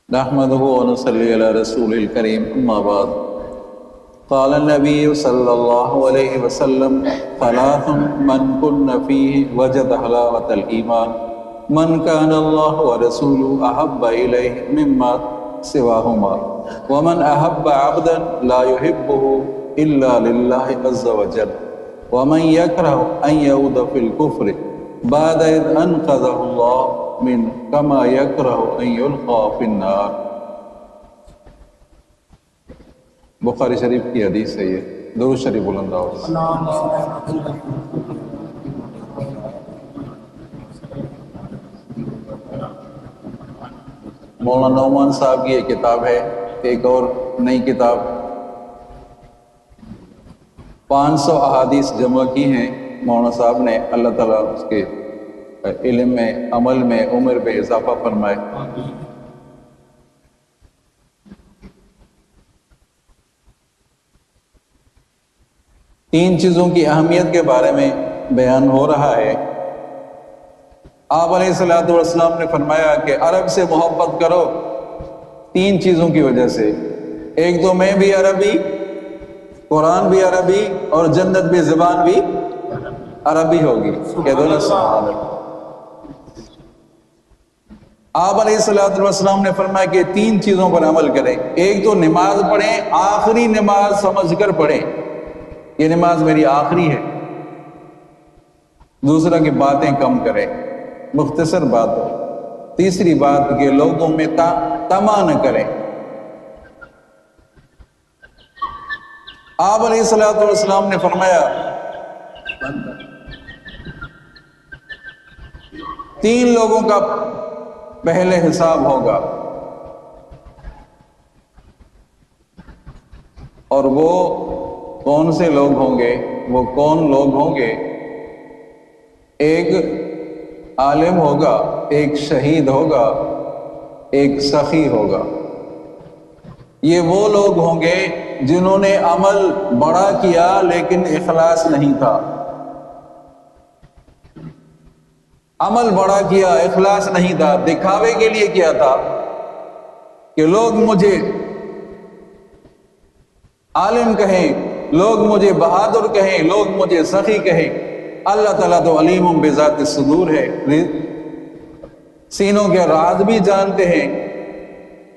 نحمده ونصلي على رسول الكريم أما بعد قال النبي صلى الله عليه وسلم ثلاث من كن فيه وجد حلاوة الإيمان من كان الله ورسوله أحب إليه مما سواهما ومن أحب عبدا لا يحبه إلا لله عز وجل ومن يكره أن يعود في الكفر بعد إذ أنقذه الله من كما يكره أن يلقى في النار۔ بخاری شریف کی حدیث ہے یہ، درود شریف بلند آواز۔ مولانا نعمان صاحب کی یہ کتاب ہے، ایک اور نئی کتاب 500 احادیث جمع کی ہیں مولانا صاحب نے، اللہ تعالیٰ اس کے علم میں، عمل میں، عمر میں اضافہ فرمائے۔ تین چیزوں کی اہمیت کے بارے میں بیان ہو رہا ہے۔ آپ علیہ الصلوۃ والسلام نے فرمایا کہ عرب سے محبت کرو تین چیزوں کی وجہ سے، ایک تو میں بھی عربی، قرآن بھی عربی اور جنت بھی، زبان بھی عربی ہوگی۔ کہہ دو نا سبحان اللہ۔ آپ علیہ الصلوۃ والسلام نے فرمایا کہ تین چیزوں پر عمل کریں، ایک تو نماز پڑھیں، آخری نماز سمجھ کر پڑھیں، یہ نماز میری آخری ہے۔ دوسرا کہ باتیں کم کریں، مختصر بات ہو۔ تیسری بات کہ لوگوں میں طمع نہ کریں۔ آپ علیہ الصلوۃ والسلام نے فرمایا تین لوگوں کا پہلے حساب ہوگا، اور وہ کون سے لوگ ہوں گے؟ وہ کون لوگ ہوں گے؟ ایک عالم ہوگا، ایک شہید ہوگا، ایک سخی ہوگا۔ یہ وہ لوگ ہوں گے جنہوں نے عمل بڑا کیا لیکن اخلاص نہیں تھا۔ عمل بڑا کیا، اخلاص نہیں تھا، دکھاوے کے لیے کیا تھا کہ لوگ مجھے عالم کہیں، لوگ مجھے بہادر کہیں، لوگ مجھے سخی کہیں۔ اللہ تعالیٰ تو علیم بذات الصدور ہے، سینوں کے راز بھی جانتے ہیں۔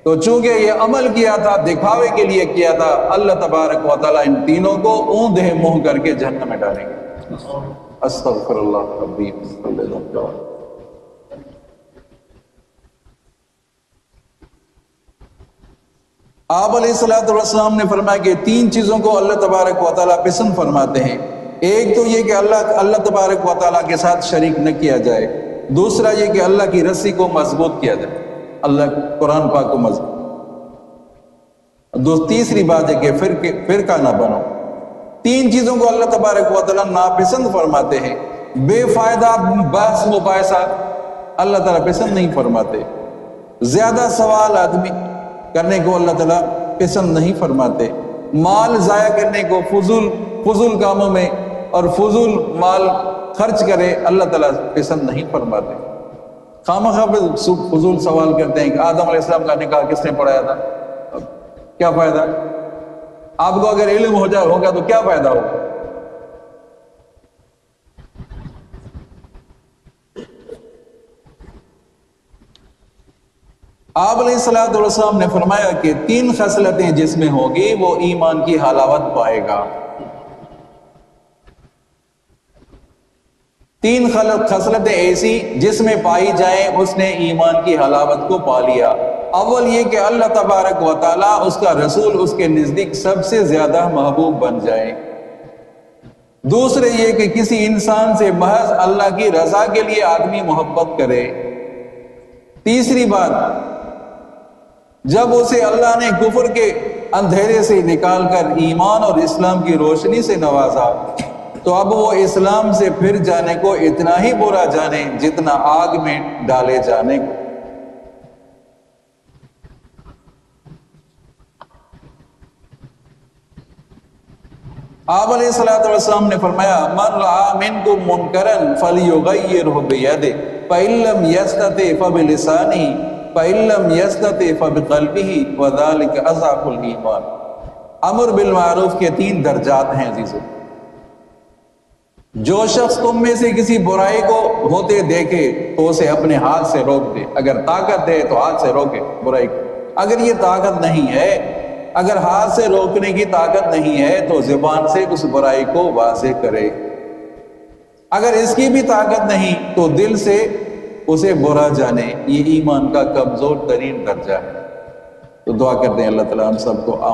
تو چونکہ یہ عمل کیا تھا، دکھاوے کے لیے کیا تھا، اللہ تبارک و تعالیٰ ان تینوں کو اوندھے منہ کر کے جہنم میں ڈالیں گے۔ استغفر اللہ ربی صلی اللہ علیہ وسلم۔ آپ علیہ الصلوۃ والسلام نے فرمایا کہ تین چیزوں کو اللہ تبارک و تعالیٰ پسند فرماتے ہیں۔ ایک تو یہ کہ اللہ تبارک و تعالیٰ کے ساتھ شریک نہ کیا جائے، دوسرا یہ کہ اللہ کی رسی کو مضبوط کیا جائے، اللہ قرآن پاک کو مضبوط۔ تیسری بات ہے کہ فرقہ نہ بنو۔ تین چیزوں کو اللہ تبارک و تعالیٰ ناپسند فرماتے ہیں۔ بے فائدہ بحث مباحثہ اللہ تعالیٰ پسند نہیں فرماتے۔ زیادہ سوال آدمی کرنے کو اللہ تعالیٰ پسند نہیں فرماتے۔ مال ضائع کرنے کو، فضول کاموں میں اور فضول مال خرچ کرے، اللہ تعالیٰ پسند نہیں فرماتے۔ خامخواہ فضول سوال کرتے ہیں کہ آدم علیہ السلام کا نکاح کس نے پڑھایا تھا؟ کیا فائدہ؟ آپ کو اگر علم ہوگا تو کیا فائدہ ہوگا؟ آپ علیہ الصلوۃ والسلام نے فرمایا کہ تین خصلتیں جس میں ہوگی وہ ایمان کی حلاوت پائے گا۔ تین خصلتیں ایسی جس میں پائی جائیں اس نے ایمان کی حلاوت کو پا لیا۔ اول یہ کہ اللہ تبارک و تعالیٰ، اس کا رسول اس کے نزدیک سب سے زیادہ محبوب بن جائے۔ دوسرے یہ کہ کسی انسان سے محض اللہ کی رضا کے لیے آدمی محبت کرے۔ تیسری بات، جب اسے اللہ نے کفر کے اندھیرے سے نکال کر ایمان اور اسلام کی روشنی سے نوازا تو اب وہ اسلام سے پھر جانے کو اتنا ہی برا جانے جتنا آگ میں ڈالے جانے کو۔ آپ علیہ الصلوۃ والسلام نے فرمایا من رأى منکم منکرا فلیغیرہ بیدہ فإن لم یستطع فبلسانہ فَإِن لَّمْ يَسْتَطِعْ فَبِقَلْبِهِ وَذَلِكَ أَضْعَفُ الْإِيمَانِ۔ امر بالمعروف کے 3 درجات ہیں عزیزو۔ جو شخص تم میں سے کسی برائی کو ہوتے دیکھے تو اسے اپنے ہاتھ سے روک دے، اگر طاقت ہے تو ہاتھ سے روکے برائی کو، اگر یہ طاقت نہیں ہے، اگر ہاتھ سے روکنے کی طاقت نہیں ہے تو زبان سے اس برائی کو واضح کرے، اگر اس کی بھی طاقت نہیں تو دل سے اسے برا جانے۔ یہ ایمان کا کمزور ترین درجہ ہے۔ تو دعا کرتے ہیں اللہ تعالیٰ ہم سب کو